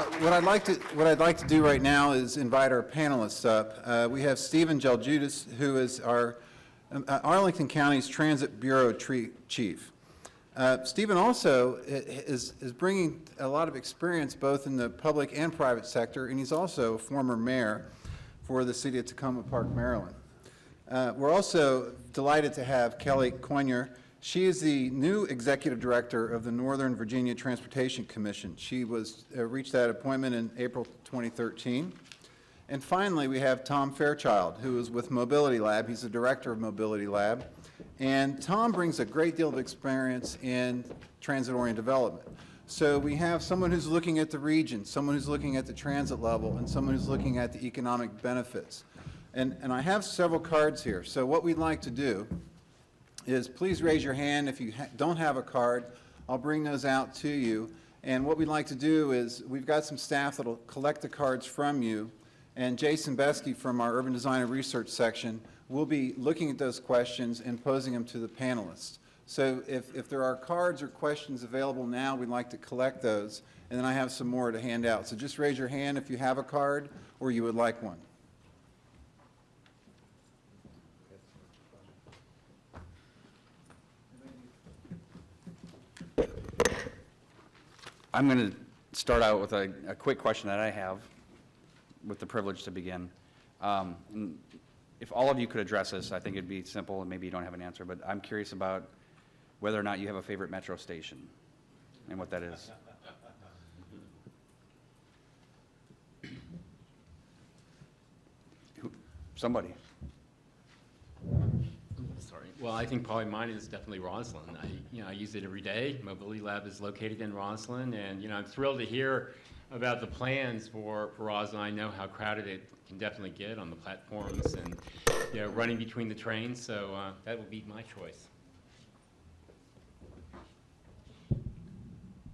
What I'd like to do right now is invite our panelists up. We have Giudice, who is our Arlington County's Transit Bureau Chief. Stephen also is bringing a lot of experience both in the public and private sector, and he's also a former mayor for the city of Tacoma Park, Maryland. We're also delighted to have Kelley Coyner. She is the new executive director of the Northern Virginia Transportation Commission. She was reached that appointment in April 2013. And finally, we have Tom Fairchild, who is with Mobility Lab. He's the director of Mobility Lab. And Tom brings a great deal of experience in transit-oriented development. So we have someone who's looking at the region, someone who's looking at the transit level, and someone who's looking at the economic benefits. And I have several cards here. So what we'd like to do is please raise your hand if you don't have a card. I'll bring those out to you. And what we'd like to do is we've got some staff that will collect the cards from you. And Jason Besky from our Urban Design and Research section will be looking at those questions and posing them to the panelists. So if there are cards or questions available now, we'd like to collect those. And then I have some more to hand out. So just raise your hand if you have a card or you would like one. I'm going to start out with a quick question that I have, with the privilege to begin. And if all of you could address this, I think it'd be simple, and maybe you don't have an answer, but I'm curious about whether or not you have a favorite metro station and what that is. Somebody. Sorry. Well, I think probably mine is definitely Roslyn. I use it every day. Mobility Lab is located in Roslyn, and I'm thrilled to hear about the plans for Roslyn. I know how crowded it can definitely get on the platforms and running between the trains. So that would be my choice.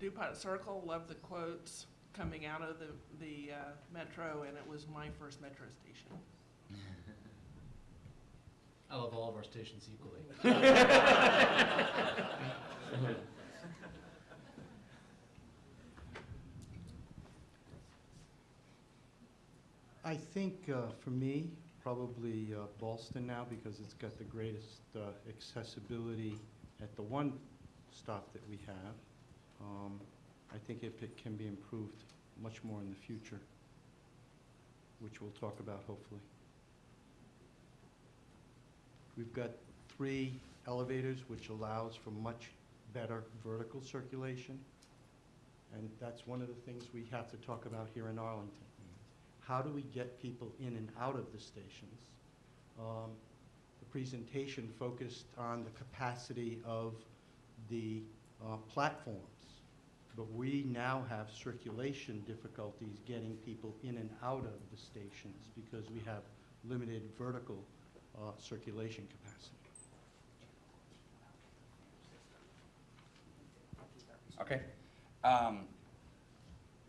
DuPont Circle, love the quotes coming out of the metro, and it was my first metro station. I love all of our stations equally. I think for me, probably Ballston now, because it's got the greatest accessibility at the one stop that we have. I think it can be improved much more in the future, which we'll talk about hopefully. We've got 3 elevators, which allows for much better vertical circulation. And that's one of the things we have to talk about here in Arlington. How do we get people in and out of the stations? The presentation focused on the capacity of the platforms, but we now have circulation difficulties getting people in and out of the stations because we have limited vertical circulation capacity. Okay.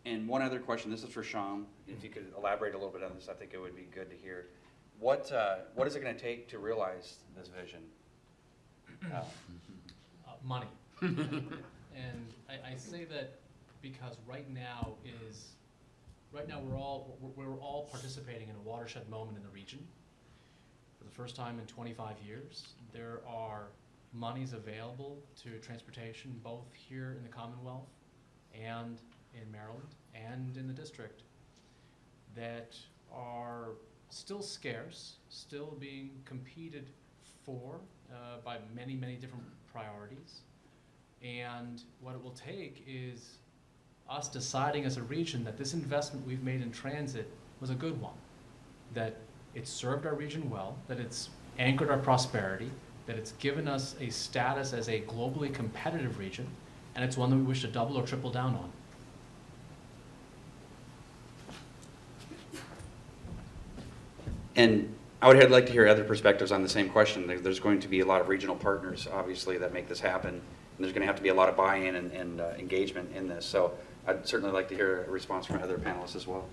And one other question, this is for Shyam. If you could elaborate a little bit on this, I think it would be good to hear. What is it going to take to realize this vision? Money. And I say that because right now we're all participating in a watershed moment in the region. For the first time in 25 years, there are monies available to transportation both here in the Commonwealth and in Maryland and in the district that are still scarce, still being competed for by many, many different priorities. And what it will take is us deciding as a region that this investment we've made in transit was a good one, that it served our region well, that it's anchored our prosperity, that it's given us a status as a globally competitive region, and it's one that we wish to double or triple down on. And I would like to hear other perspectives on the same question. There's going to be a lot of regional partners, obviously, that make this happen. And there's going to have to be a lot of buy-in and engagement in this. So I'd certainly like to hear a response from other panelists as well.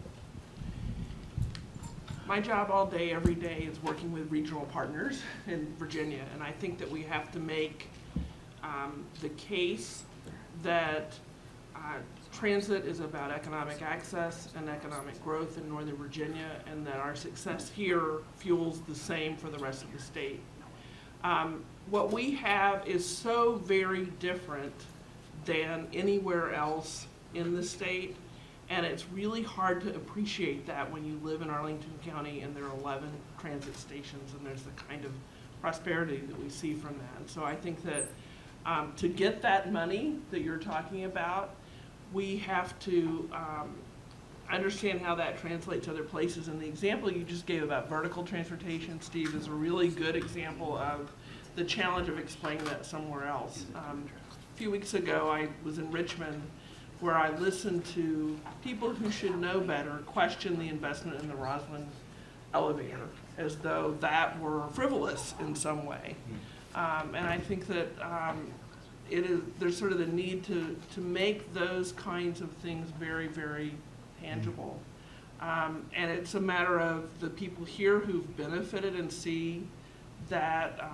My job all day, every day, is working with regional partners in Virginia, and I think that we have to make the case that transit is about economic access and economic growth in Northern Virginia, and that our success here fuels the same for the rest of the state. What we have is so very different than anywhere else in the state, and it's really hard to appreciate that when you live in Arlington County and there are 11 transit stations, and there's the kind of prosperity that we see from that. And so I think that to get that money that you're talking about, we have to understand how that translates to other places. And the example you just gave about vertical transportation, Steve, is a really good example of the challenge of explaining that somewhere else. A few weeks ago, I was in Richmond, where I listened to people who should know better question the investment in the Roslyn elevator as though that were frivolous in some way. And I think that there's sort of the need to make those kinds of things very, very tangible. And it's a matter of the people here who've benefited and see that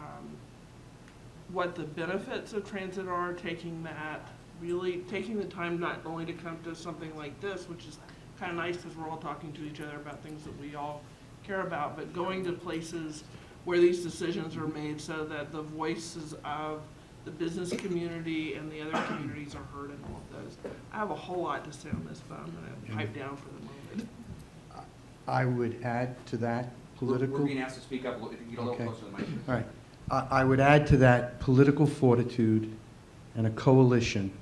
what the benefits of transit are, taking the time not only to come to something like this, which is kind of nice because we're all talking to each other about things that we all care about, but going to places where these decisions are made so that the voices of the business community and the other communities are heard in all of those. I have a whole lot to say on this, but I'm going to pipe down for the moment. I would add to that political. We're being asked to speak up, if you get a little Okay. closer to the mic. All right. I would add to that political fortitude and a coalition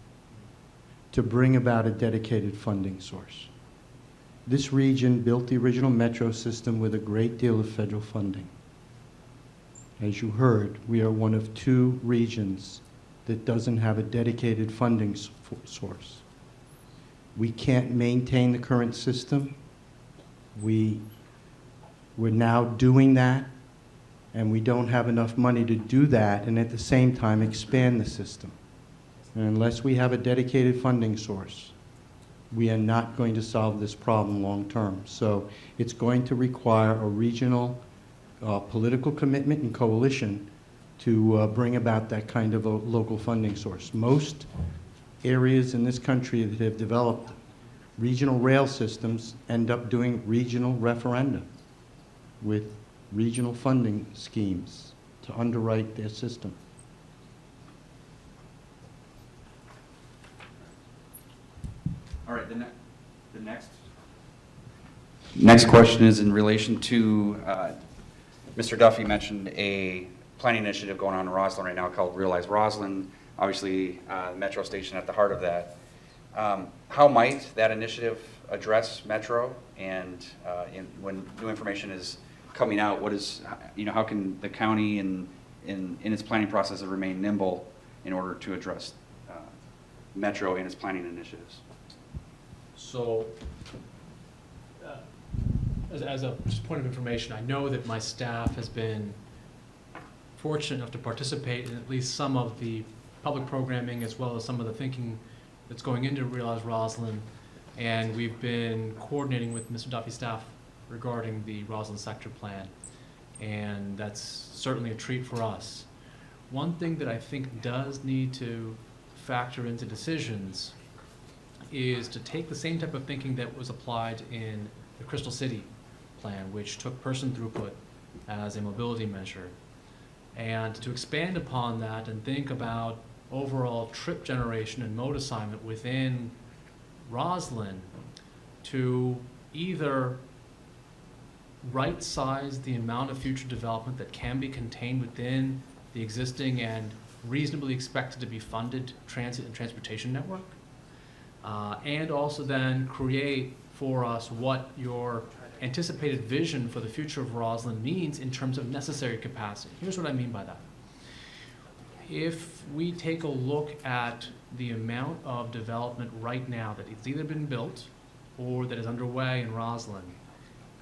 to bring about a dedicated funding source. This region built the original metro system with a great deal of federal funding. As you heard, we are one of 2 regions that doesn't have a dedicated funding source. We can't maintain the current system. We're now doing that, and we don't have enough money to do that and at the same time expand the system. And unless we have a dedicated funding source, we are not going to solve this problem long term. So it's going to require a regional political commitment and coalition to bring about that kind of a local funding source. Most areas in this country that have developed regional rail systems end up doing regional referenda with regional funding schemes to underwrite their system. All right, the next question is in relation to, Mr. Duffy mentioned a planning initiative going on in Roslyn right now called Realize Roslyn, obviously the metro station at the heart of that. How might that initiative address metro, and when new information is coming out, how can the county in its planning process remain nimble in order to address metro and its planning initiatives? So, as a just point of information, I know that my staff has been fortunate enough to participate in at least some of the public programming as well as some of the thinking that's going into Realize Roslyn, and we've been coordinating with Mr. Duffy's staff regarding the Roslyn sector plan, and that's certainly a treat for us. One thing that I think does need to factor into decisions is to take the same type of thinking that was applied in the Crystal City plan, which took person throughput as a mobility measure, and to expand upon that and think about overall trip generation and mode assignment within Roslyn to either right-size the amount of future development that can be contained within the existing and reasonably expected to be funded transit and transportation network, and also then create for us what your anticipated vision for the future of Roslyn means in terms of necessary capacity. Here's what I mean by that. If we take a look at the amount of development right now that it's either been built or that is underway in Roslyn,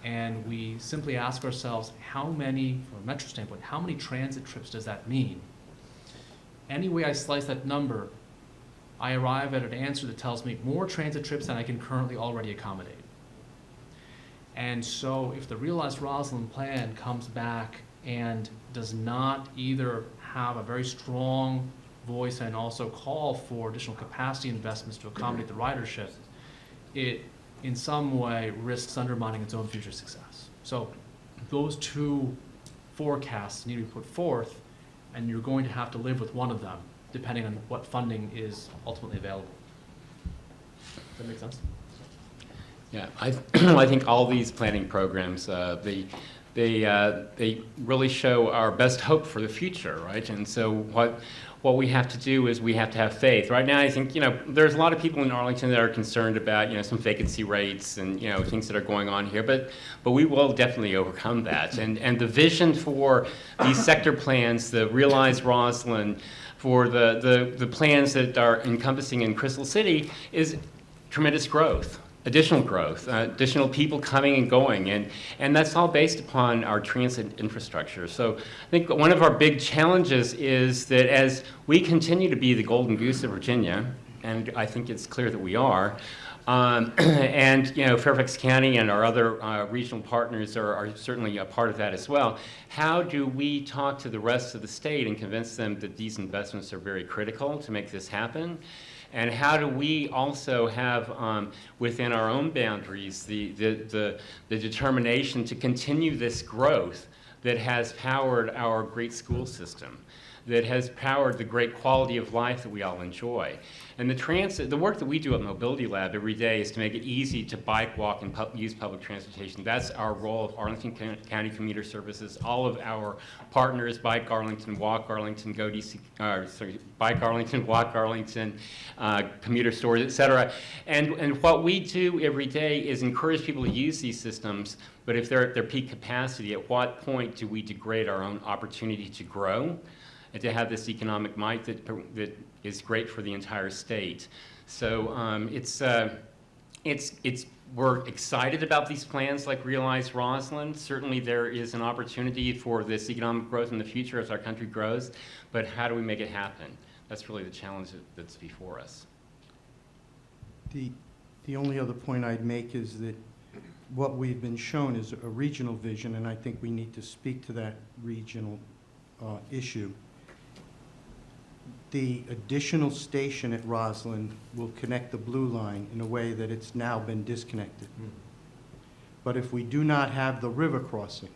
and we simply ask ourselves how many, from a metro standpoint, how many transit trips does that mean? Any way I slice that number, I arrive at an answer that tells me more transit trips than I can currently already accommodate. And so if the Realize Roslyn plan comes back and does not either have a very strong voice and also call for additional capacity investments to accommodate the ridership, it in some way risks undermining its own future success. So those two forecasts need to be put forth, and you're going to have to live with one of them, depending on what funding is ultimately available. Does that make sense? Yeah, I think all these planning programs, they really show our best hope for the future, right? And so what we have to do is we have to have faith. Right now, I think, there's a lot of people in Arlington that are concerned about, some vacancy rates and, things that are going on here, but we will definitely overcome that. And the vision for these sector plans, the Realize Roslyn, for the plans that are encompassing in Crystal City is tremendous growth. Additional people coming and going, and that's all based upon our transit infrastructure. So I think one of our big challenges is that as we continue to be the golden goose of Virginia, and I think it's clear that we are, and Fairfax County and our other regional partners are certainly a part of that as well. How do we talk to the rest of the state and convince them that these investments are very critical to make this happen? And how do we also have, within our own boundaries, the determination to continue this growth that has powered our great school system, that has powered the great quality of life that we all enjoy? And the work that we do at Mobility Lab every day is to make it easy to bike, walk, and use public transportation. That's our role of Arlington County Commuter Services. All of our partners, Bike Arlington, Walk Arlington, Giudice, Bike Arlington, Walk Arlington, commuter stores, et cetera. And what we do every day is encourage people to use these systems, but if they're at their peak capacity, at what point do we degrade our own opportunity to grow and to have this economic might that is great for the entire state? So we're excited about these plans like Realize Roslyn. Certainly there is an opportunity for this economic growth in the future as our country grows, but how do we make it happen? That's really the challenge that's before us. The only other point I'd make is that what we've been shown is a regional vision, and I think we need to speak to that regional issue. The additional station at Roslyn will connect the Blue Line in a way that it's now been disconnected. But if we do not have the river crossing,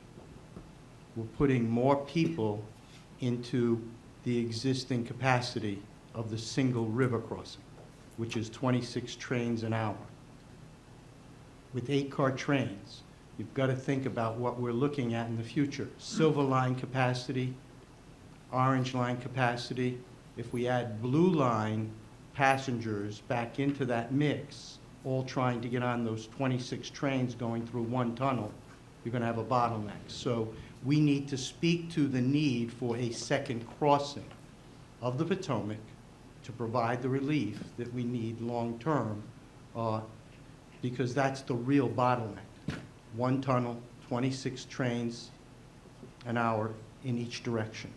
we're putting more people into the existing capacity of the single river crossing, which is 26 trains an hour. With 8-car trains, you've got to think about what we're looking at in the future. Silver Line capacity, Orange Line capacity. If we add Blue Line passengers back into that mix, all trying to get on those 26 trains going through one tunnel, you're going to have a bottleneck. So we need to speak to the need for a second crossing of the Potomac to provide the relief that we need long-term, because that's the real bottleneck. One tunnel, 26 trains an hour in each direction.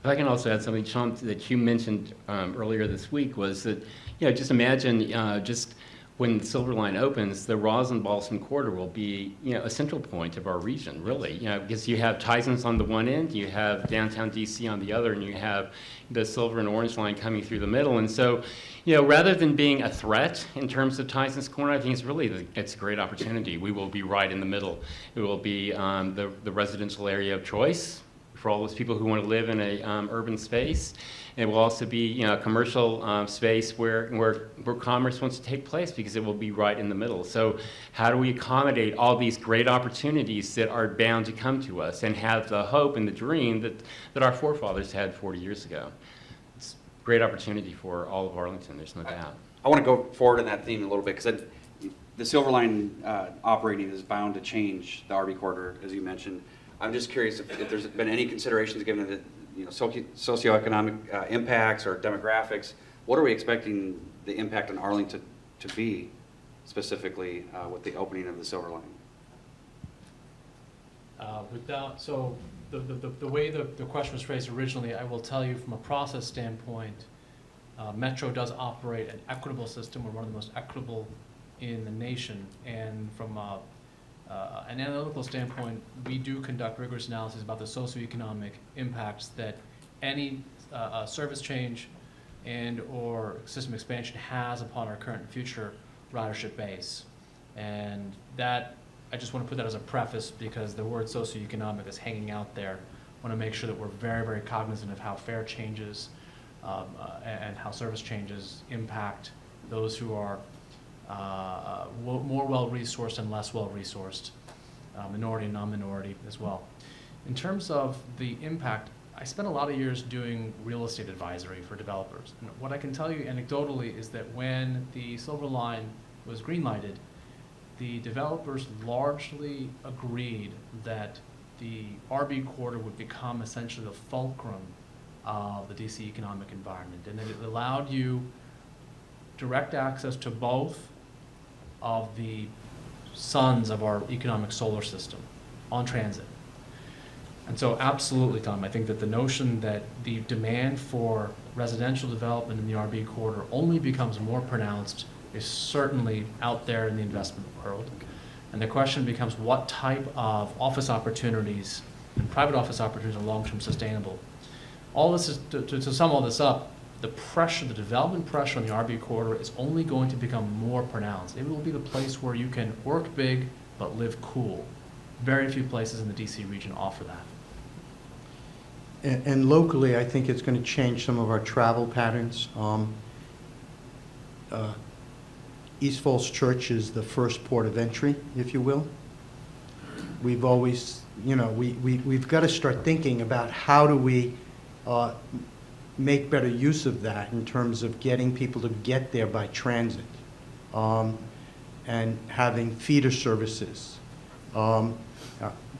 If I can also add something, Shyam, that you mentioned earlier this week was that, just imagine just when the Silver Line opens, the Roslyn-Ballston corridor will be, a central point of our region, really. Because you have Tysons on the one end, you have downtown DC on the other, and you have the Silver and Orange Line coming through the middle. And so, rather than being a threat in terms of Tysons Corner, I think it's a great opportunity. We will be right in the middle. It will be the residential area of choice for all those people who want to live in a urban space. It will also be, a commercial space where commerce wants to take place, because it will be right in the middle. So how do we accommodate all these great opportunities that are bound to come to us and have the hope and the dream that our forefathers had 40 years ago? It's a great opportunity for all of Arlington, there's no doubt. I want to go forward in that theme a little bit, because the Silver Line operating is bound to change the RB corridor, as you mentioned. I'm just curious if there's been any considerations given the socioeconomic impacts or demographics. What are we expecting the impact on Arlington to be, specifically with the opening of the Silver Line? So the way the question was phrased originally, I will tell you from a process standpoint, Metro does operate an equitable system. We're one of the most equitable in the nation, and from an analytical standpoint, we do conduct rigorous analysis about the socioeconomic impacts that any service change and/or system expansion has upon our current and future ridership base. And that, I just want to put that as a preface because the word socioeconomic is hanging out there. I want to make sure that we're very, very cognizant of how fare changes and how service changes impact those who are more well-resourced and less well-resourced, minority and non-minority as well. In terms of the impact, I spent a lot of years doing real estate advisory for developers. And what I can tell you anecdotally is that when the Silver Line was green-lighted, the developers largely agreed that the RB corridor would become essentially the fulcrum of the DC economic environment, and that it allowed you direct access to both of the sons of our economic solar system on transit. And so absolutely, Tom, I think that the notion that the demand for residential development in the RB corridor only becomes more pronounced is certainly out there in the investment world. And the question becomes what type of office opportunities and private office opportunities are long-term sustainable. All this is, to sum all this up, the pressure, the development pressure on the RB corridor is only going to become more pronounced. It will be the place where you can work big but live cool. Very few places in the DC region offer that. And locally, I think it's going to change some of our travel patterns. East Falls Church is the first port of entry, if you will. We've always, we've got to start thinking about how do we make better use of that in terms of getting people to get there by transit and having feeder services.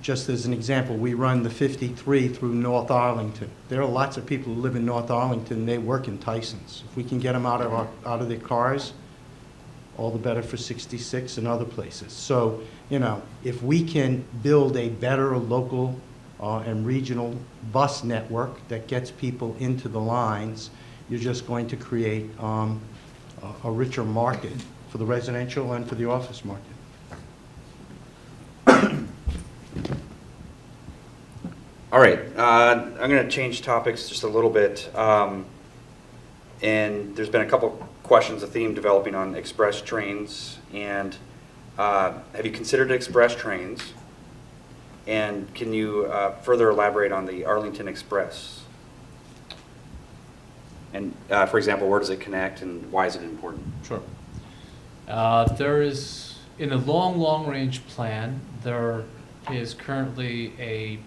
Just as an example, we run the 53 through North Arlington. There are lots of people who live in North Arlington, they work in Tysons. If we can get them out of their cars, all the better for 66 and other places. So, if we can build a better local and regional bus network that gets people into the lines, you're just going to create a richer market for the residential and for the office market. All right, I'm going to change topics just a little bit. And there's been a couple questions, a theme developing on express trains. And have you considered express trains? And can you further elaborate on the Arlington Express? And for example, where does it connect and why is it important? Sure. There is, in the long-range plan, there is currently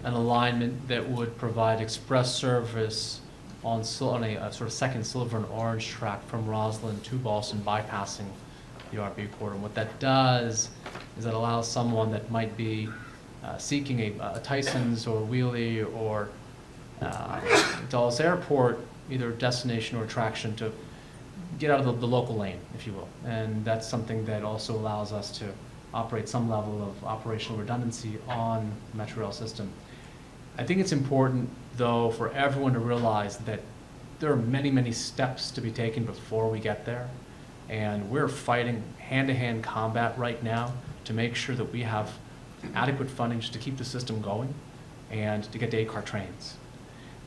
an alignment that would provide express service on a sort of second silver and orange track from Roslyn to Boston, bypassing the RB corridor. And what that does is it allows someone that might be seeking a Tysons or Wheelie or Dulles Airport, either destination or attraction, to get out of the local lane, if you will. And that's something that also allows us to operate some level of operational redundancy on the Metro Rail system. I think it's important, though, for everyone to realize that there are many, many steps to be taken before we get there. And we're fighting hand-to-hand combat right now to make sure that we have adequate funding just to keep the system going and to get to ACAR trains.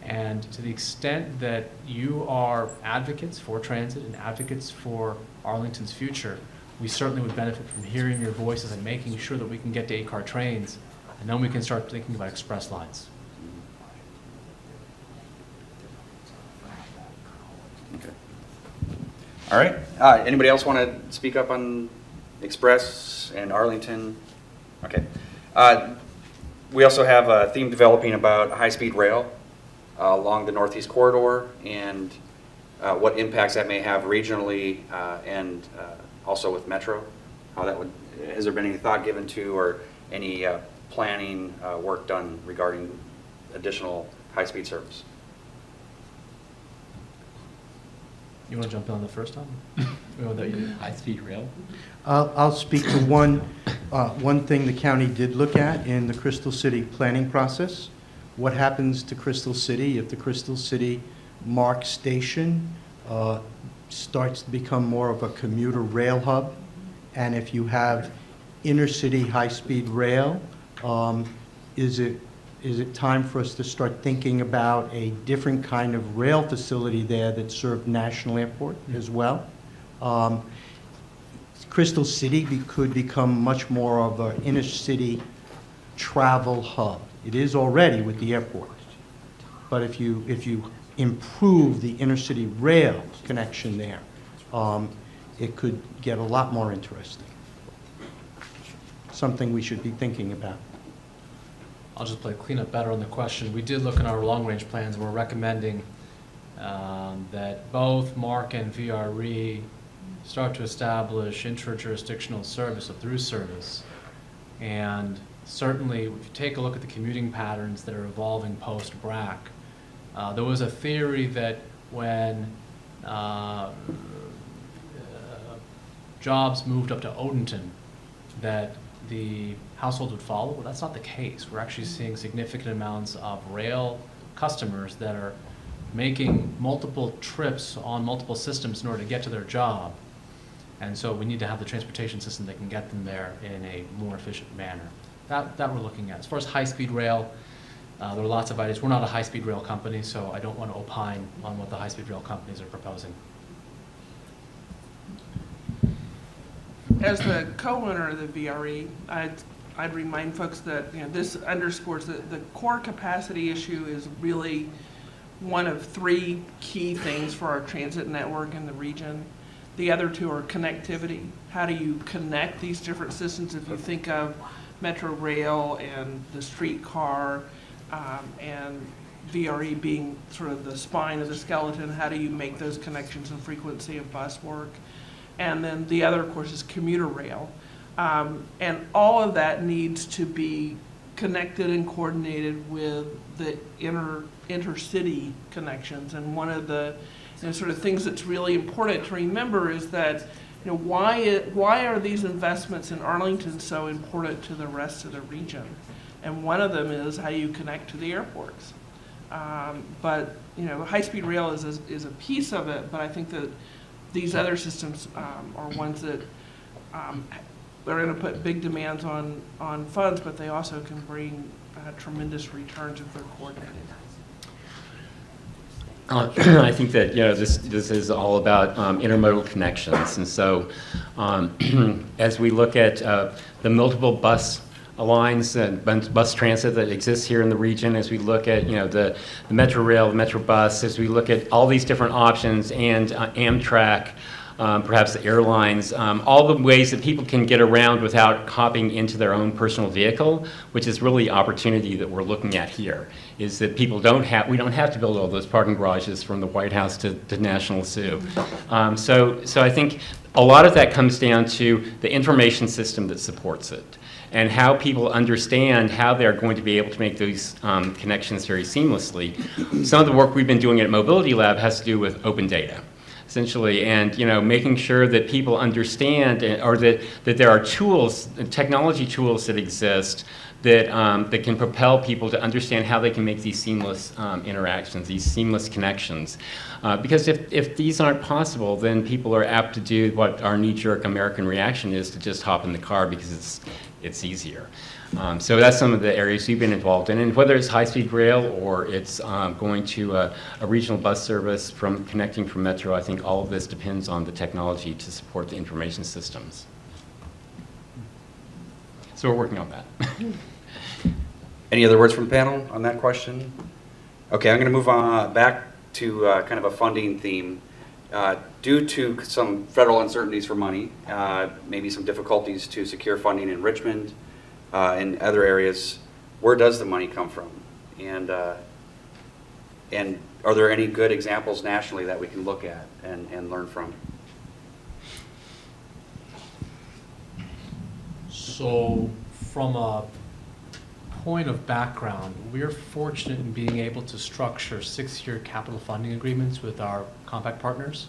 And to the extent that you are advocates for transit and advocates for Arlington's future, we certainly would benefit from hearing your voices and making sure that we can get to ACAR trains, and then we can start thinking about express lines. Okay. All right. Anybody else want to speak up on Express and Arlington? Okay. We also have a theme developing about high-speed rail along the Northeast Corridor and what impacts that may have regionally and also with Metro. How that would, has there been any thought given to or any planning work done regarding additional high-speed service? You want to jump in on the first time? High-speed rail? I'll speak to one thing the county did look at in the Crystal City planning process. What happens to Crystal City if the Crystal City MARC station starts to become more of a commuter rail hub? And if you have inner city high-speed rail, is it is it time for us to start thinking about a different kind of rail facility there that served National Airport as well? Crystal City could become much more of an inner-city travel hub. It is already with the airport. But if you improve the inner-city rail connection there, it could get a lot more interesting. Something we should be thinking about. I'll just play cleanup better on the question. We did look in our long-range plans, and we're recommending that both MARC and VRE start to establish intra-jurisdictional service, a through service. And certainly, if you take a look at the commuting patterns that are evolving post-BRAC, there was a theory that when jobs moved up to Odenton, that the household would follow. Well, that's not the case. We're actually seeing significant amounts of rail customers that are making multiple trips on multiple systems in order to get to their job. And so we need to have the transportation system that can get them there in a more efficient manner. That we're looking at. As far as high-speed rail, there are lots of ideas. We're not a high-speed rail company, so I don't want to opine on what the high-speed rail companies are proposing. As the co-owner of the VRE, I'd remind folks that, you know, this underscores that the core capacity issue is really one of three key things for our transit network in the region. The other two are connectivity. How do you connect these different systems? If you think of Metro Rail and the streetcar, and VRE being sort of the spine of the skeleton, how do you make those connections and frequency of bus work? And then the other, of course, is commuter rail. And all of that needs to be connected and coordinated with the intercity connections. And one of the sort of things that's really important to remember is that, you know, why are these investments in Arlington so important to the rest of the region? And one of them is how you connect to the airports. But, you know, high-speed rail is a piece of it, but I think that these other systems are ones that are going to put big demands on funds, but they also can bring tremendous returns if they're coordinated. I think that, you know, this is all about intermodal connections. And so as we look at the multiple bus lines and bus transit that exists here in the region, as we look at, you know, the Metro Rail, the Metro Bus, as we look at all these different options and Amtrak, perhaps the airlines, all the ways that people can get around without hopping into their own personal vehicle, which is really the opportunity that we're looking at here, is that we don't have to build all those parking garages from the White House to National Zoo. So I think a lot of that comes down to the information system that supports it, and how people understand how they're going to be able to make those connections very seamlessly. Some of the work we've been doing at Mobility Lab has to do with open data, essentially, and, you know, making sure that people understand, or that there are tools, technology tools that exist that can propel people to understand how they can make these seamless interactions, these seamless connections. Because if these aren't possible, then people are apt to do what our knee-jerk American reaction is, to just hop in the car because it's easier. So that's some of the areas we've been involved in. And whether it's high-speed rail or it's going to a regional bus service connecting from Metro, I think all of this depends on the technology to support the information systems. So we're working on that. Any other words from the panel on that question? Okay, I'm going to move on back to kind of a funding theme. Due to some federal uncertainties for money, maybe some difficulties to secure funding in Richmond and other areas, where does the money come from? And are there any good examples nationally that we can look at and learn from? So from a point of background, we're fortunate in being able to structure 6-year capital funding agreements with our compact partners.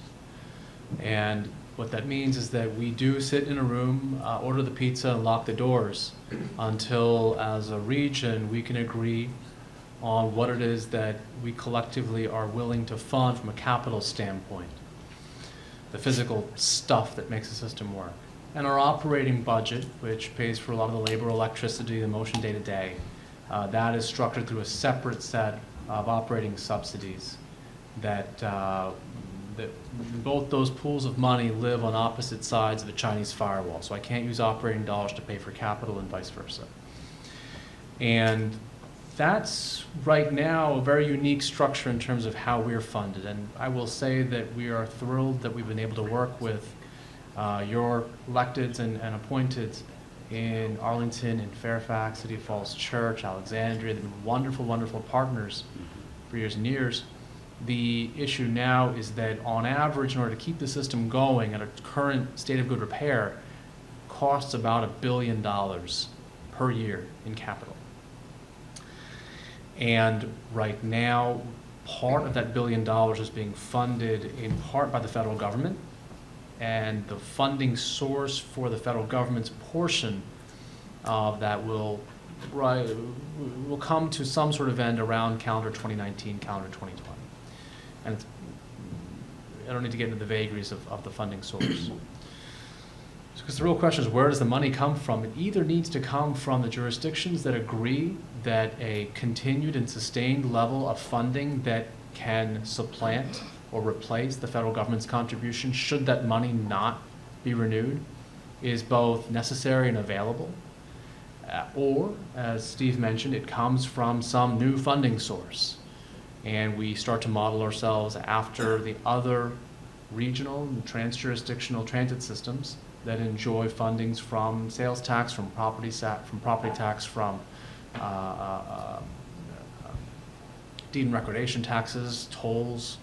And what that means is that we do sit in a room, order the pizza, and lock the doors until, as a region, we can agree on what it is that we collectively are willing to fund from a capital standpoint, the physical stuff that makes the system work. And our operating budget, which pays for a lot of the labor, electricity, the motion day-to-day, That is structured through a separate set of operating subsidies that both those pools of money live on opposite sides of a Chinese firewall. So I can't use operating dollars to pay for capital and vice versa. And that's right now a very unique structure in terms of how we're funded. And I will say that we are thrilled that we've been able to work with your electeds and appointeds in Arlington, in Fairfax, City Falls Church, Alexandria. They've been wonderful, wonderful partners for years and years. The issue now is that on average, in order to keep the system going at a current state of good repair, costs about $1 billion per year in capital. And right now, part of that $1 billion is being funded in part by the federal government, and the funding source for the federal government's portion of that will come to some sort of end around calendar 2019, calendar 2020. And I don't need to get into the vagaries of the funding source. Because the real question is, where does the money come from? It either needs to come from the jurisdictions that agree that a continued and sustained level of funding that can supplant or replace the federal government's contribution, should that money not be renewed, is both necessary and available. Or, as Steve mentioned, it comes from some new funding source. And we start to model ourselves after the other regional and trans-jurisdictional transit systems that enjoy fundings from sales tax, from property tax, from deed and recordation taxes, tolls.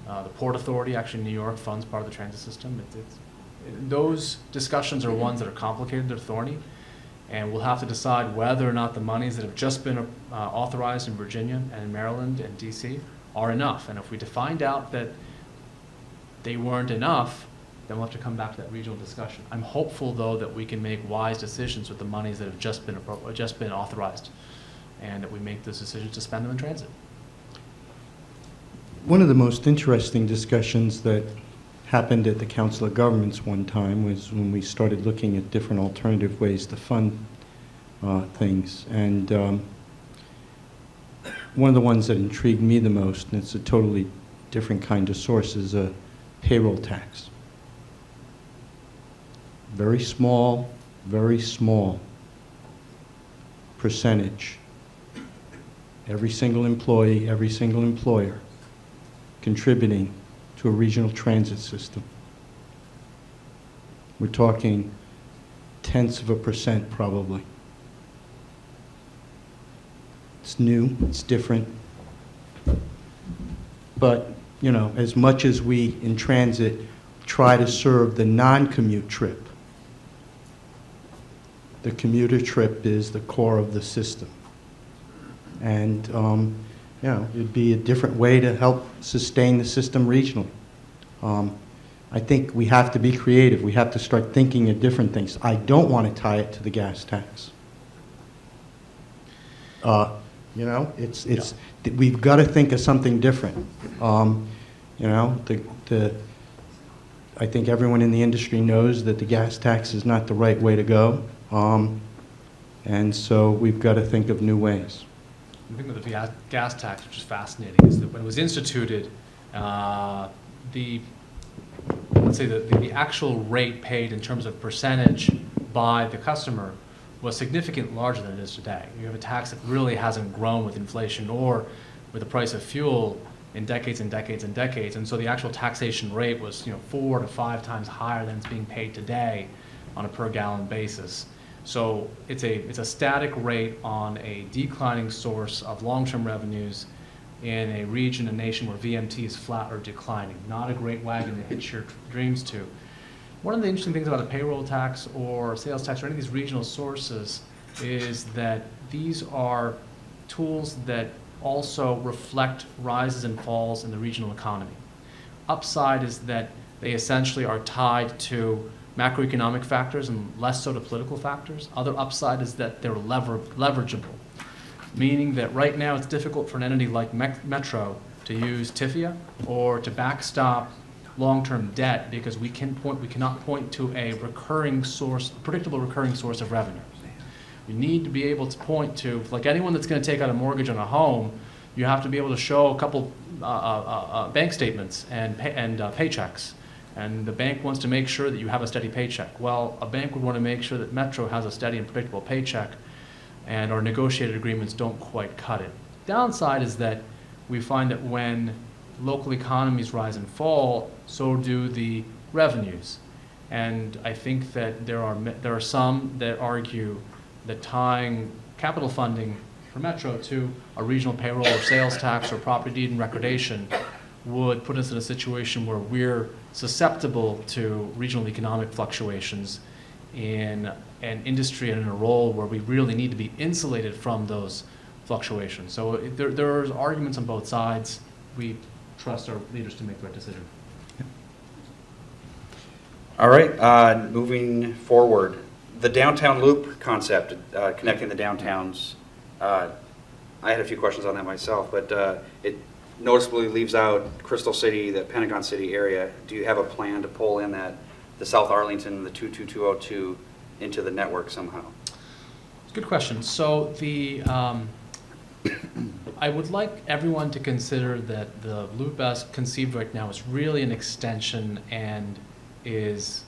The Port Authority, actually New York, funds part of the transit system. Those discussions are ones that are complicated, they're thorny, and we'll have to decide whether or not the monies that have just been authorized in Virginia and in Maryland and DC are enough. And if we find out that they weren't enough, then we'll have to come back to that regional discussion. I'm hopeful, though, that we can make wise decisions with the monies that have just been authorized, and that we make those decisions to spend them in transit. One of the most interesting discussions that happened at the Council of Governments one time was when we started looking at different alternative ways to fund things. And one of the ones that intrigued me the most, and it's a totally different kind of source, is a payroll tax. Very small percentage. Every single employee, every single employer contributing to a regional transit system. We're talking tenths of a percent probably. It's new, it's different. But, you know, as much as we in transit try to serve the non-commute trip, the commuter trip is the core of the system. And you know, it'd be a different way to help sustain the system regionally. I think we have to be creative. We have to start thinking of different things. I don't want to tie it to the gas tax. You know, we've got to think of something different. You know, I think everyone in the industry knows that the gas tax is not the right way to go. And so we've got to think of new ways. The thing with the gas tax, which is fascinating, is that when it was instituted, let's say the actual rate paid in terms of percentage by the customer was significantly larger than it is today. You have a tax that really hasn't grown with inflation or with the price of fuel in decades and decades and decades, and so the actual taxation rate was 4 to 5 times higher than it's being paid today on a per gallon basis. So it's a static rate on a declining source of long-term revenues in a region, a nation where VMT is flat or declining. Not a great wagon to hitch your dreams to. One of the interesting things about a payroll tax or sales tax or any of these regional sources is that these are tools that also reflect rises and falls in the regional economy. Upside is that they essentially are tied to macroeconomic factors and less so to political factors. Other upside is that they're leverageable, meaning that right now it's difficult for an entity like Metro to use TIFIA or to backstop long-term debt because we cannot point to a predictable recurring source of revenue. You need to be able to point to, like anyone that's going to take out a mortgage on a home, you have to be able to show a couple bank statements and paychecks. And the bank wants to make sure that you have a steady paycheck. Well, a bank would want to make sure that Metro has a steady and predictable paycheck, and our negotiated agreements don't quite cut it. Downside is that we find that when local economies rise and fall, so do the revenues. And I think that there are some that argue that tying capital funding for Metro to a regional payroll or sales tax or property deed and recordation would put us in a situation where we're susceptible to regional economic fluctuations in an industry and in a role where we really need to be insulated from those fluctuations. So there are arguments on both sides. We trust our leaders to make the right decision. All right, moving forward, the downtown loop concept, connecting the downtowns. I had a few questions on that myself, but it noticeably leaves out Crystal City, the Pentagon City area. Do you have a plan to pull in the South Arlington, the 22202 into the network somehow? Good question. So I would like everyone to consider that the loop as conceived right now is really an extension and is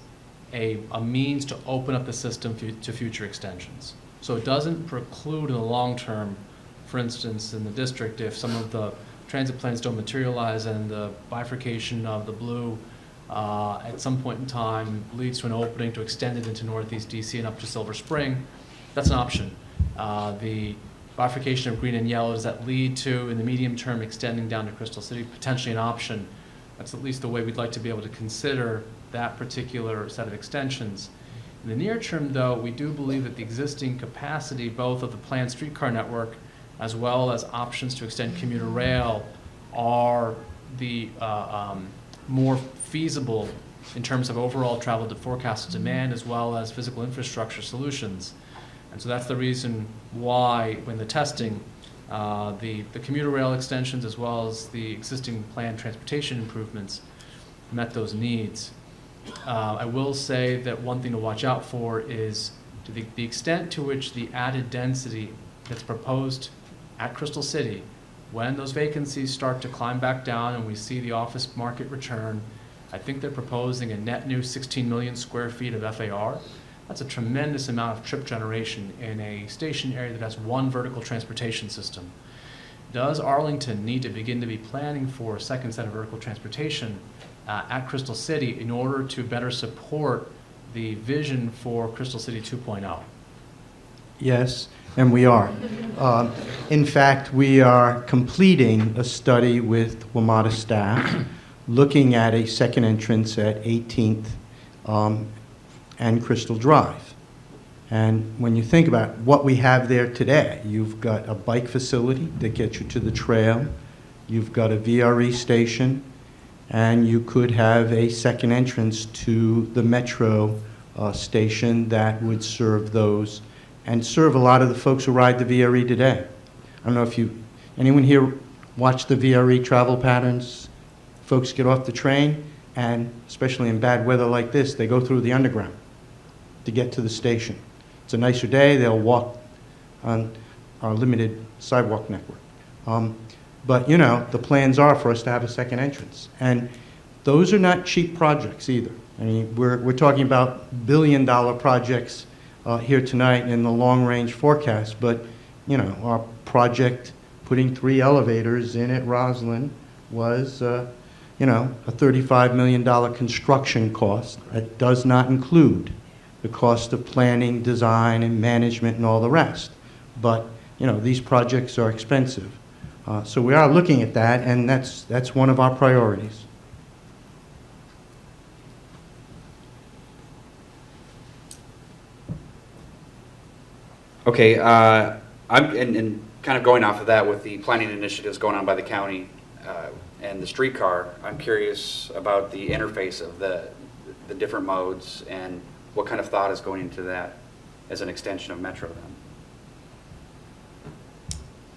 a means to open up the system to future extensions. So it doesn't preclude in the long term, for instance, in the district, if some of the transit plans don't materialize and the bifurcation of the blue at some point in time leads to an opening to extend it into Northeast DC and up to Silver Spring, that's an option. The bifurcation of green and yellow, does that lead to, in the medium term, extending down to Crystal City? Potentially an option. That's at least the way we'd like to be able to consider that particular set of extensions. In the near term, though, we do believe that the existing capacity, both of the planned streetcar network as well as options to extend commuter rail, are the more feasible in terms of overall travel to forecasted demand as well as physical infrastructure solutions. And so that's the reason why, when the testing, the commuter rail extensions as well as the existing planned transportation improvements met those needs. I will say that one thing to watch out for is to the extent to which the added density that's proposed at Crystal City, when those vacancies start to climb back down and we see the office market return, I think they're proposing a net new 16 million square feet of FAR. That's a tremendous amount of trip generation in a station area that has one vertical transportation system. Does Arlington need to begin to be planning for a second set of vertical transportation at Crystal City in order to better support the vision for Crystal City 2.0? Yes, and we are. In fact, we are completing a study with WMATA staff looking at a second entrance at 18th and Crystal Drive. And when you think about what we have there today, you've got a bike facility that gets you to the trail, you've got a VRE station, and you could have a second entrance to the Metro station that would serve those and serve a lot of the folks who ride the VRE today. I don't know if anyone here watch the VRE travel patterns? Folks get off the train, and especially in bad weather like this, they go through the underground to get to the station. It's a nicer day, they'll walk on our limited sidewalk network. But you know, the plans are for us to have a second entrance. And those are not cheap projects either. I mean, we're talking about billion-dollar projects here tonight in the long-range forecast, but you know, our project putting 3 elevators in at Roslyn was you know, a $35 million construction cost. That does not include the cost of planning, design, and management and all the rest. But you know, these projects are expensive. So we are looking at that, and that's one of our priorities. Okay, and kind of going off of that with the planning initiatives going on by the county and the streetcar, I'm curious about the interface of the different modes and what kind of thought is going into that as an extension of Metro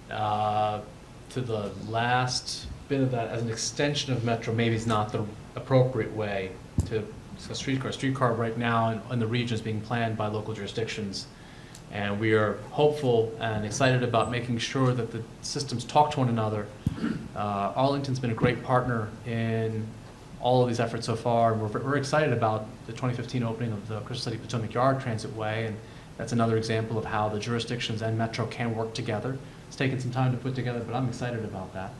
then? To the last bit of that, as an extension of Metro, maybe is not the appropriate way to, so streetcar right now in the region is being planned by local jurisdictions And we are hopeful and excited about making sure that the systems talk to one another. Arlington's been a great partner in all of these efforts so far, and we're excited about the 2015 opening of the Crystal City Potomac Yard Transit Way, and that's another example of how the jurisdictions and Metro can work together. It's taken some time to put together, but I'm excited about that.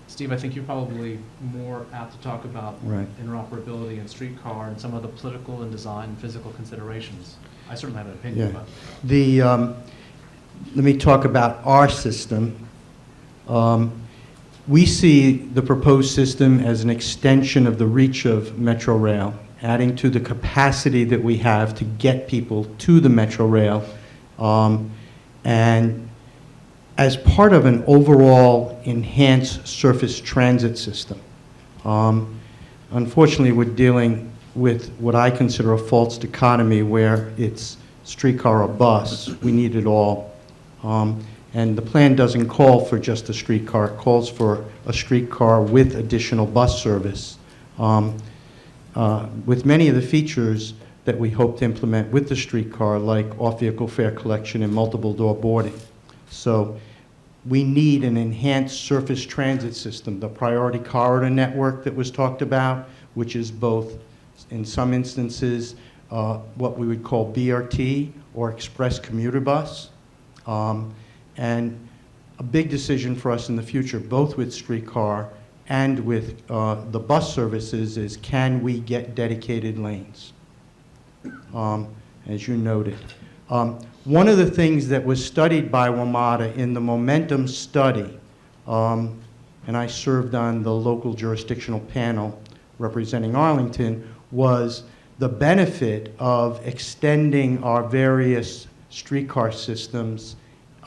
Steve, I think you're probably more apt to talk about Right. interoperability and streetcar and some of the political and design and physical considerations. I certainly have an opinion, Yeah. but Let me talk about our system. We see the proposed system as an extension of the reach of Metro Rail, adding to the capacity that we have to get people to the Metro Rail, and as part of an overall enhanced surface transit system. Unfortunately, we're dealing with what I consider a false dichotomy where it's streetcar or bus. We need it all. And the plan doesn't call for just a streetcar. It calls for a streetcar with additional bus service, with many of the features that we hope to implement with the streetcar, like off-vehicle fare collection and multiple door boarding. So we need an enhanced surface transit system. The priority corridor network that was talked about, which is both, in some instances, what we would call BRT or express commuter bus. And a big decision for us in the future, both with streetcar and with the bus services, is can we get dedicated lanes, as you noted. One of the things that was studied by WMATA in the Momentum study, and I served on the local jurisdictional panel representing Arlington, was the benefit of extending our various streetcar systems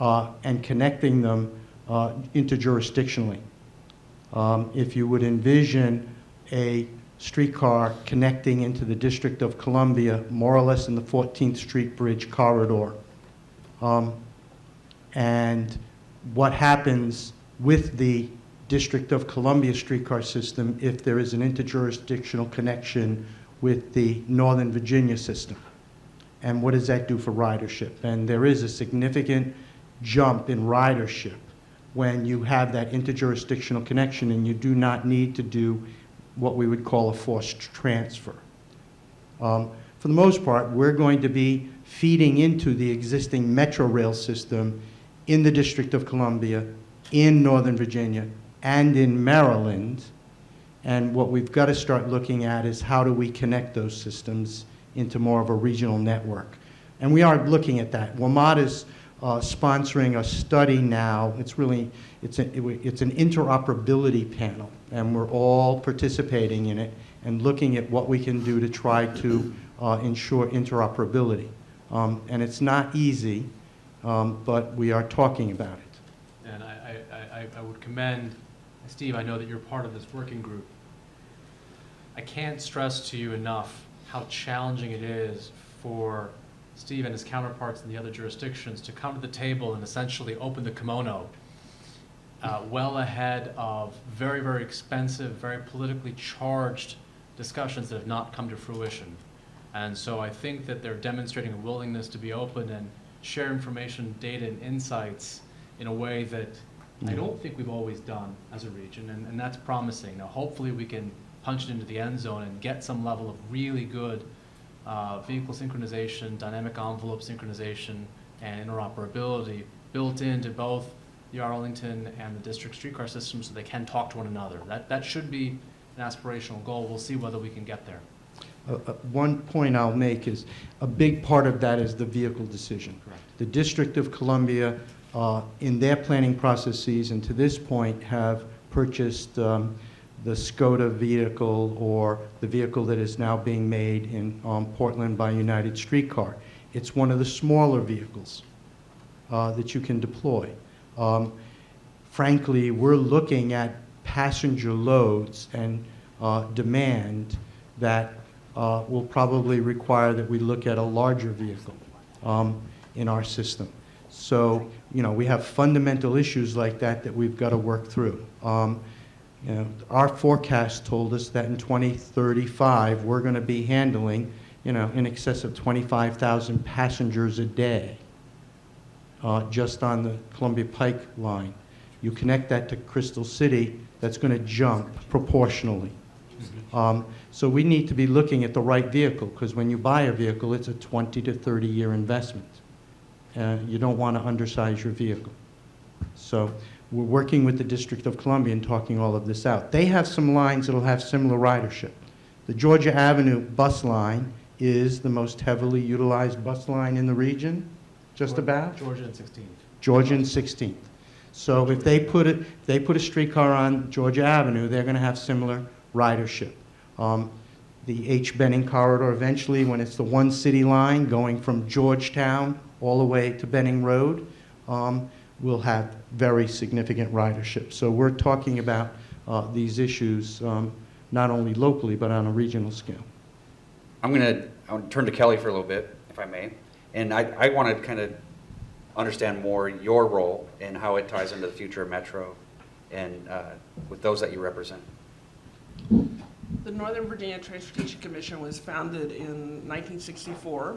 and connecting them interjurisdictionally. If you would envision a streetcar connecting into the District of Columbia, more or less in the 14th Street Bridge corridor, and what happens with the District of Columbia streetcar system if there is an interjurisdictional connection with the Northern Virginia system. And what does that do for ridership? And there is a significant jump in ridership when you have that interjurisdictional connection and you do not need to do what we would call a forced transfer. For the most part, we're going to be feeding into the existing Metro Rail system in the District of Columbia, in Northern Virginia, and in Maryland. And what we've got to start looking at is how do we connect those systems into more of a regional network. And we are looking at that. WMATA's sponsoring a study now. It's an interoperability panel, and we're all participating in it and looking at what we can do to try to ensure interoperability. And it's not easy, but we are talking about it. and I would commend, Steve, I know that you're part of this working group. I can't stress to you enough how challenging it is for Steve and his counterparts in the other jurisdictions to come to the table and essentially open the kimono well ahead of very, very expensive, very politically charged discussions that have not come to fruition. And so I think that they're demonstrating a willingness to be open and share information, data, and insights in a way that I don't think we've always done as a region, and that's promising. Now, hopefully we can punch it into the end zone and get some level of really good vehicle synchronization, dynamic envelope synchronization, and interoperability built into both the Arlington and the district streetcar systems so they can talk to one another. That should be an aspirational goal. We'll see whether we can get there. One point I'll make is a big part of that is the vehicle decision. Correct. The District of Columbia, in their planning processes, and to this point, have purchased the Skoda vehicle or the vehicle that is now being made in Portland by United Streetcar. It's one of the smaller vehicles that you can deploy. Frankly, we're looking at passenger loads and demand that will probably require that we look at a larger vehicle in our system. So, you know, we have fundamental issues like that that we've got to work through. You know, our forecast told us that in 2035, we're going to be handling, you know, in excess of 25,000 passengers a day. just on the Columbia Pike line. You connect that to Crystal City, that's going to jump proportionally. So we need to be looking at the right vehicle, because when you buy a vehicle, it's a 20 to 30-year investment. You don't want to undersize your vehicle. So we're working with the District of Columbia and talking all of this out. They have some lines that will have similar ridership. The Georgia Avenue bus line is the most heavily utilized bus line in the region, just about. Georgia and 16th. Georgia and 16th. So if they put a streetcar on Georgia Avenue, they're going to have similar ridership. The H. Benning corridor eventually, when it's the one city line going from Georgetown all the way to Benning Road, will have very significant ridership. So we're talking about these issues not only locally, but on a regional scale. I'll turn to Kelley for a little bit, if I may. And I want to kind of understand more your role and how it ties into the future of Metro and with those that you represent. The Northern Virginia Transportation Commission was founded in 1964.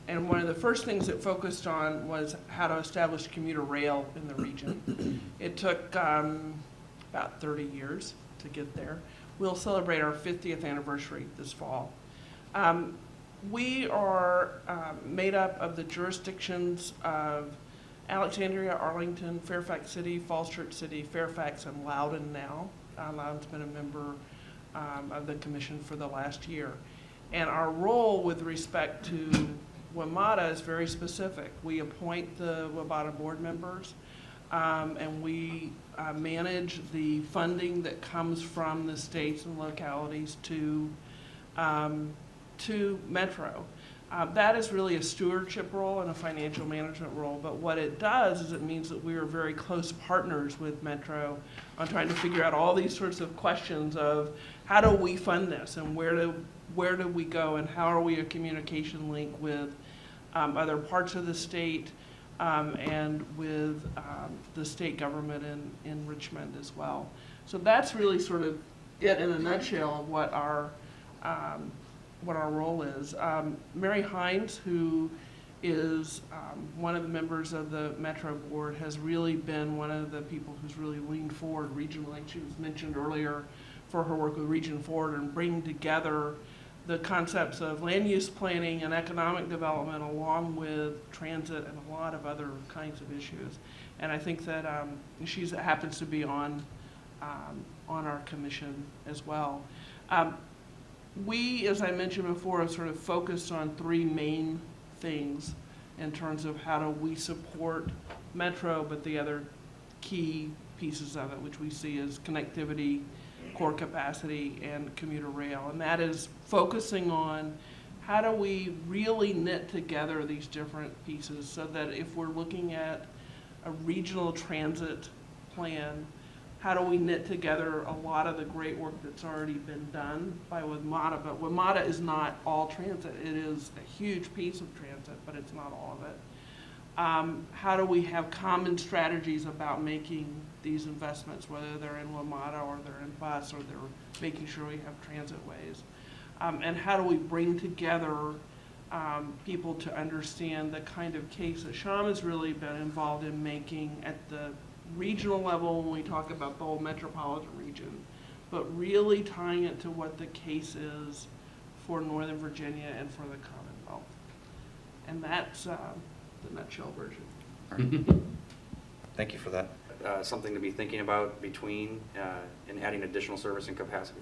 And one of the first things it focused on was how to establish commuter rail in the region. It took about 30 years to get there. We'll celebrate our 50th anniversary this fall. We are made up of the jurisdictions of Alexandria, Arlington, Fairfax City, Falls Church City, Fairfax, and Loudoun now. Loudoun's been a member of the commission for the last year. And our role with respect to WMATA is very specific. We appoint the WMATA board members, and we manage the funding that comes from the states and localities to Metro. That is really a stewardship role and a financial management role, but what it does is it means that we are very close partners with Metro on trying to figure out all these sorts of questions of how do we fund this, and where do we go, and how are we a communication link with other parts of the state and with the state government in Richmond as well. So that's really sort of it in a nutshell of what our role is. Mary Hines, who is one of the members of the Metro Board, has really been one of the people who's really leaned forward regionally. She was mentioned earlier for her work with Region Forward and bringing together the concepts of land use planning and economic development along with transit and a lot of other kinds of issues. And I think that she happens to be on our commission as well. We, as I mentioned before, have sort of focused on three main things in terms of how do we support Metro, but the other key pieces of it, which we see as connectivity, core capacity, and commuter rail. And that is focusing on how do we really knit together these different pieces so that if we're looking at a regional transit plan, how do we knit together a lot of the great work that's already been done by WMATA? But WMATA is not all transit. It is a huge piece of transit, but it's not all of it. How do we have common strategies about making these investments, whether they're in WMATA or they're in bus or they're making sure we have transit ways? And how do we bring together people to understand the kind of case that Shyam has really been involved in making at the regional level when we talk about the whole metropolitan region, but really tying it to what the case is for Northern Virginia and for the Commonwealth. And that's the nutshell version. Thank you for that. Something to be thinking about between and adding additional service and capacity.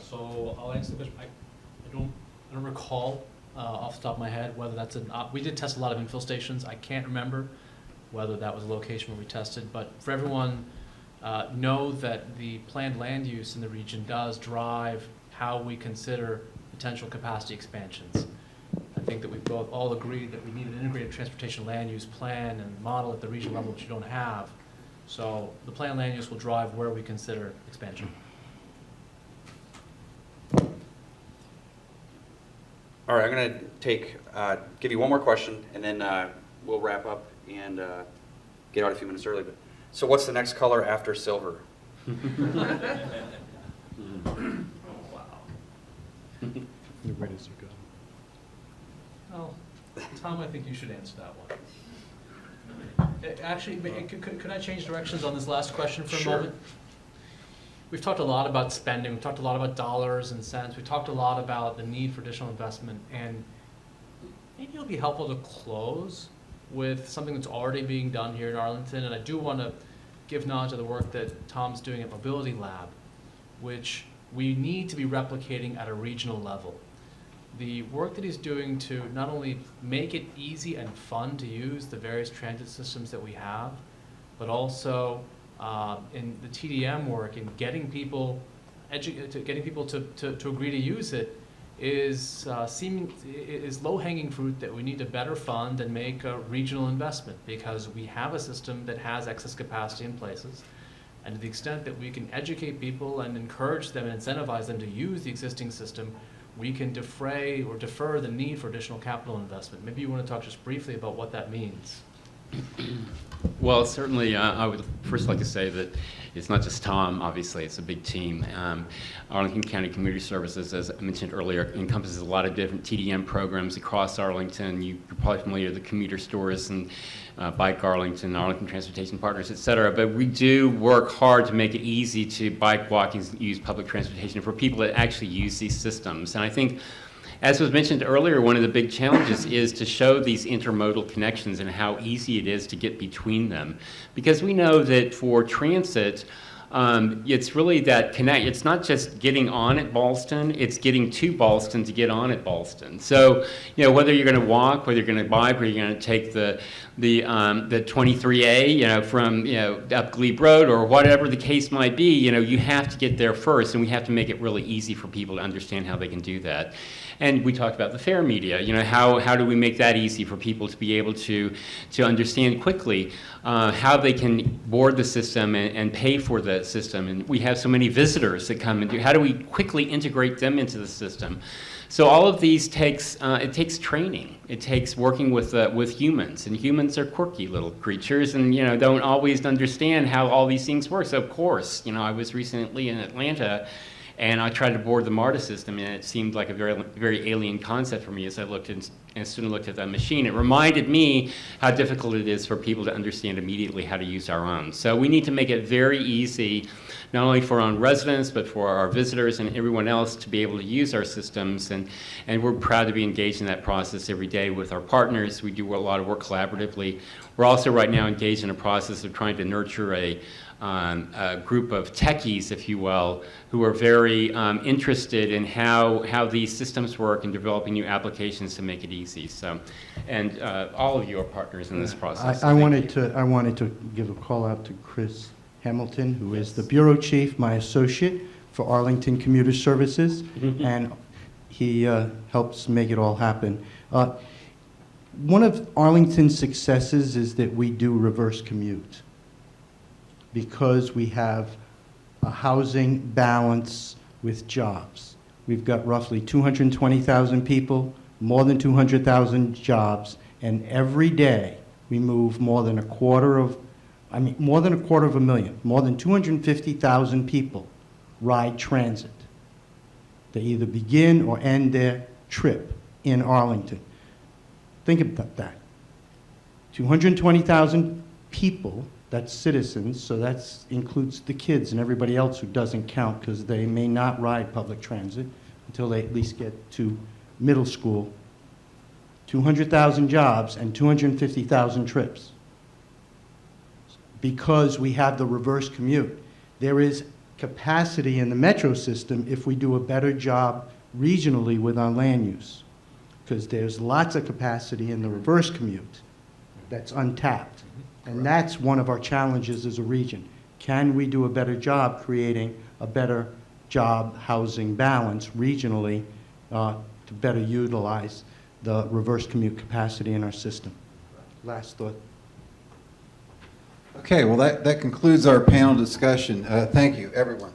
So I'll answer the question. I don't recall off the top of my head whether that's we did test a lot of infill stations. I can't remember whether that was a location where we tested, but for everyone, know that the planned land use in the region does drive how we consider potential capacity expansions. I think that we've both all agreed that we need an integrated transportation land use plan and model at the regional level, which you don't have. So the planned land use will drive where we consider expansion. All right, I'm going to give you one more question, and then we'll wrap up and get out a few minutes early. But so what's the next color after silver? Where does it go? Well, Tom, I think you should answer that one. Actually, could I change directions on this last question for a moment? We've talked a lot about spending, we've talked a lot about dollars and cents, we've talked a lot about the need for additional investment, and maybe it'll be helpful to close with something that's already being done here in Arlington, and I do want to give nod to the work that Tom's doing at Mobility Lab, which we need to be replicating at a regional level. The work that he's doing to not only make it easy and fun to use the various transit systems that we have, but also in the TDM work in getting people to agree to use it is low-hanging fruit that we need to better fund and make a regional investment, because we have a system that has excess capacity in places, and to the extent that we can educate people and encourage them and incentivize them to use the existing system, we can defray or defer the need for additional capital investment. Maybe you want to talk just briefly about what that means. Well, certainly, I would first like to say that it's not just Tom, obviously, it's a big team. Arlington County Community Services, as I mentioned earlier, encompasses a lot of different TDM programs across Arlington. You're probably familiar with the commuter stores and Bike Arlington, Arlington Transportation Partners, et cetera. But we do work hard to make it easy to bike, walk, and use public transportation for people that actually use these systems. And I think, as was mentioned earlier, one of the big challenges is to show these intermodal connections and how easy it is to get between them. Because we know that for transit, it's really that connect. It's not just getting on at Ballston, it's getting to Ballston to get on at Ballston. So, whether you're going to walk, whether you're going to bike, whether you're going to take the 23A, from, up Glebe Road or whatever the case might be, you have to get there first, and we have to make it really easy for people to understand how they can do that. And we talked about the fare media. How do we make that easy for people to be able to understand quickly how they can board the system and pay for the system? And we have so many visitors that come and do. How do we quickly integrate them into the system? So all of these takes training. It takes working with humans, and humans are quirky little creatures, and don't always understand how all these things work. So of course, I was recently in Atlanta, and I tried to board the MARTA system, and it seemed like a very, very alien concept for me as I looked at that machine. It reminded me how difficult it is for people to understand immediately how to use our own. So we need to make it very easy, not only for our own residents, but for our visitors and everyone else to be able to use our systems. And we're proud to be engaged in that process every day with our partners. We do a lot of work collaboratively. We're also right now engaged in a process of trying to nurture a group of techies, if you will, who are very interested in how these systems work and developing new applications to make it easy. So, and all of you are partners in this process. I wanted to give a call out to Chris Hamilton, who is the bureau chief, my associate for Arlington Commuter Services, and he helps make it all happen. One of Arlington's successes is that we do reverse commute, because we have a housing balance with jobs. We've got roughly 220,000 people, more than 200,000 jobs, and every day we move more than a quarter of a million, more than 250,000 people ride transit. They either begin or end their trip in Arlington. Think about that. 220,000 people, that's citizens, so that includes the kids and everybody else who doesn't count, because they may not ride public transit until they at least get to middle school. 200,000 jobs and 250,000 trips. Because we have the reverse commute. There is capacity in the metro system if we do a better job regionally with our land use, because there's lots of capacity in the reverse commute that's untapped. And that's one of our challenges as a region. Can we do a better job creating a better job housing balance regionally to better utilize the reverse commute capacity in our system? Last thought. Okay, well, that concludes our panel discussion. Thank you, everyone.